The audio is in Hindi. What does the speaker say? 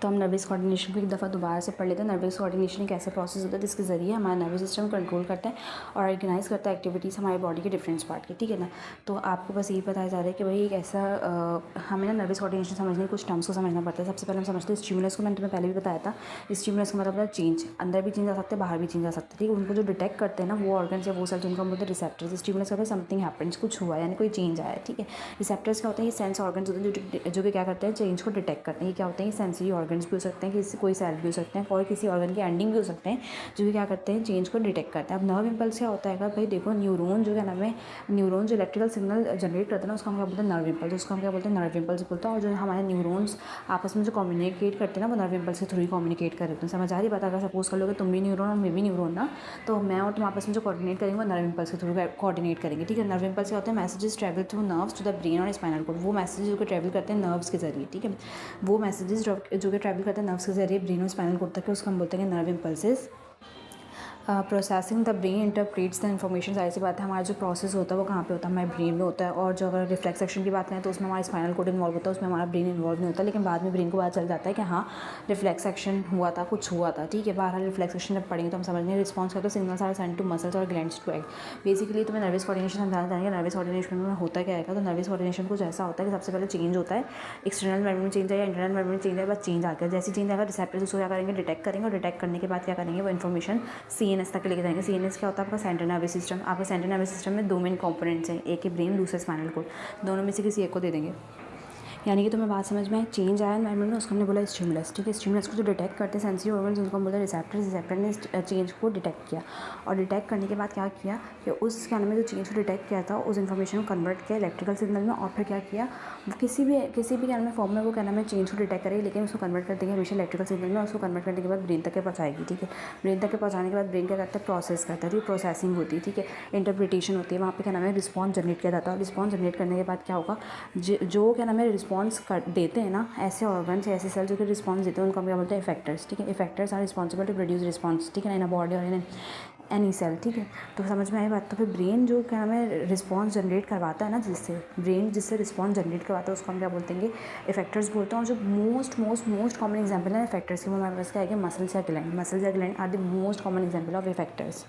तो हम नर्वस कोऑर्डिनेशन को एक दफ़ा दोबारा से पढ़ लेते हैं। नर्वस कोऑर्डिनेशन एक ऐसा प्रोसेस होता है जिसके ज़रिए हमारा नर्वस सिस्टम कंट्रोल करता है और ऑर्गेनाइज़ करता है एक्टिविटीज़ हमारे बॉडी के डिफरेंट पार्ट की, ठीक है ना। तो आपको बस यही बताया जा रहा है कि भाई एक ऐसा हमें ना नर्वस कोऑर्डिनेशन समझने के कुछ टर्म्स को समझना पड़ता है। सबसे पहले हम समझते हैं स्टिमुलस को। मैंने तुम्हें पहले भी बताया था, स्टिमुलस का मतलब चेंज, अंदर भी चेंज आ सकते हैं, बाहर भी चेंज आ सकते हैं, ठीक है। उनको जो डिटेक्ट करते हैं ना वो ऑर्गन्स या वो सेल्स, उनको हम बोलते हैं रिसेप्टर्स। स्टिमुलस का समथिंग हैपेंस, कुछ हुआ यानी कोई चेंज आया, ठीक है। रिसेप्टर्स क्या होते हैं, ये सेंस ऑर्गन्स होते हैं जो कि क्या करते हैं, चेंज को डिटेक्ट करते हैं। ये क्या होते हैं, सेंसरी ऑर्गन्स भी हो सकते हैं, किसी कोई सेल भी हो सकते हैं और किसी ऑर्गन के एंडिंग भी हो सकते हैं जो कि क्या करते हैं, चेंज को डिटेक्ट करते हैं। अब नर्व इम्पल्स क्या होता है भाई, देखो न्यूरॉन जो क्या नाम है, न्यूरॉन जो इलेक्ट्रिकल सिग्नल जनरेट करते हैं ना उसको हम क्या बोलते हैं, नर्व इम्पल्स। उसको हम क्या बोलते हैं, नर्व इम्पल्स बोलते हैं। और जो हमारे न्यूरॉन्स आपस में जो कम्युनिकेट करते हैं ना वो नर्व इम्पल्स के थ्रू ही कम्युनिकेट कर रहे हैं। समझ आ रही बात। अगर सपोज कर लो कि तुम भी न्यूरॉन और मैं भी न्यूरॉन ना, तो मैं और तुम आपस में जो कोऑर्डिनेट करेंगे वो नर्व इम्पल्स के थ्रू कोऑर्डिनेट करेंगे, ठीक है। नर्व इम्पल्स क्या होते हैं, messages travel through nerves to the brain और स्पाइनल कॉर्ड। वो मैसेजेस जो कि ट्रैवल करते हैं नर्व्स के जरिए, ठीक है। वो मैसेजेस जो कि ट्रैवल करते हैं नर्व्स के जरिए ब्रेन और स्पाइनल कॉर्ड तक, उसको हम बोलते हैं nerve impulses. Processing the brain interprets the information. जाहिर सी बात है, हमारा जो प्रोसेस होता है वो कहाँ पे होता है, हमारे ब्रेन में होता है। और जो अगर रिफ्लेक्स एक्शन की बात करें तो उसमें हमारा स्पाइनल कोड इन्वॉल्व होता है, उसमें हमारा ब्रेन इन्वॉल्व नहीं होता। लेकिन बाद में ब्रेन को पता चल जाता है कि हाँ रिफ्लेक्स एक्शन हुआ था, कुछ हुआ था, ठीक है। बहरहाल रिफ्लेक्स एक्शन जब पढ़ेंगे तो हम समझने रिस्पॉन्स करते हैं, signals are send to muscles और ग्लैंड्स टू एक्ट। बेसिकली तुम्हें नर्वस कोऑर्डिनेशन समझाना चाहेंगे। नर्वस कोऑर्डिनेशन में होता क्या है, तो नर्वस कोऑर्डिनेशन कुछ ऐसा होता है कि सबसे पहले चेंज होता है, एक्सटर्नल एनवायरनमेंट में चेंज है या इंटरनल एनवायरनमेंट में चेंज है, बस चेंज आ गया। जैसे चेंज आएगा रिसेप्टर्स उसको क्या करेंगे, डिटेक्ट करेंगे और डिटेक्ट करने के बाद क्या करेंगे, वो इन्फॉर्मेशन सीएनएस तक लेके जाएंगे। सीएनएस क्या होता है, आपका सेंट्रल नर्वस सिस्टम। आपका सेंट्रल नर्वस सिस्टम में दो मेन कंपोनेंट्स हैं, एक है ब्रेन, दूसरा स्पाइनल कॉर्ड। दोनों में से किसी एक को दे देंगे। यानी कि तुम्हें बात समझ में चेंज आया एनवायरनमेंट में, उसको हमने बोला स्टिमुलस, ठीक है। स्टिमुलस को जो डिटेक्ट करते हैं सेंसरी ऑर्गन्स, उनको हम बोलते हैं रिसेप्टर्स। रिसेप्टर ने चेंज को डिटेक्ट किया और डिटेक्ट करने के बाद क्या किया कि उस क्या नाम है, जो चेंज को डिटेक्ट किया था उस इन्फॉर्मेशन को कन्वर्ट किया इलेक्ट्रिकल सिग्नल में। और फिर क्या किया, वो किसी भी क्या नाम है फॉर्म में वो क्या नाम है चेंज को डिटेक्ट करेगी, लेकिन उसको कन्वर्ट कर देंगे हमेशा इलेक्ट्रिकल सिग्नल में। उसको कन्वर्ट करने के बाद ब्रेन तक के पहुँचाएगी, ठीक है। ब्रेन तक के पहुँचाने के बाद ब्रेन क्या करता है, प्रोसेस करता है, ठीक, प्रोसेसिंग होती है, ठीक है। इंटरप्रिटेशन होती है, वहाँ पे क्या नाम है रिस्पॉन्स जनरेट किया जाता है। रिस्पॉन्स जनरेट करने के बाद क्या होगा, जो क्या नाम है रिस्पॉन्स कर देते हैं ना, ऐसे ऑर्गन्स ऐसे सेल जो कि रिस्पॉन्स देते हैं उनको हम क्या बोलते हैं, इफेक्टर्स, ठीक है। Effectors are responsible to produce response, ठीक है ना, इन अ बॉडी और इन एनी सेल, ठीक है। तो समझ में आई बात। तो फिर ब्रेन जो क्या नाम है रिस्पॉन्स जनरेट करवाता है ना, जिससे रिस्पॉन्स जनरेट करवाता है उसको हम क्या बोलते हैं, इफेक्टर्स बोलते हैं। और जो मोस्ट कॉमन एग्जाम्पल है इफेक्टर्स की, वो हमारे पास क्या है कि मसल्स या ग्लैंड। मसल्स या gland are the most common example of effectors.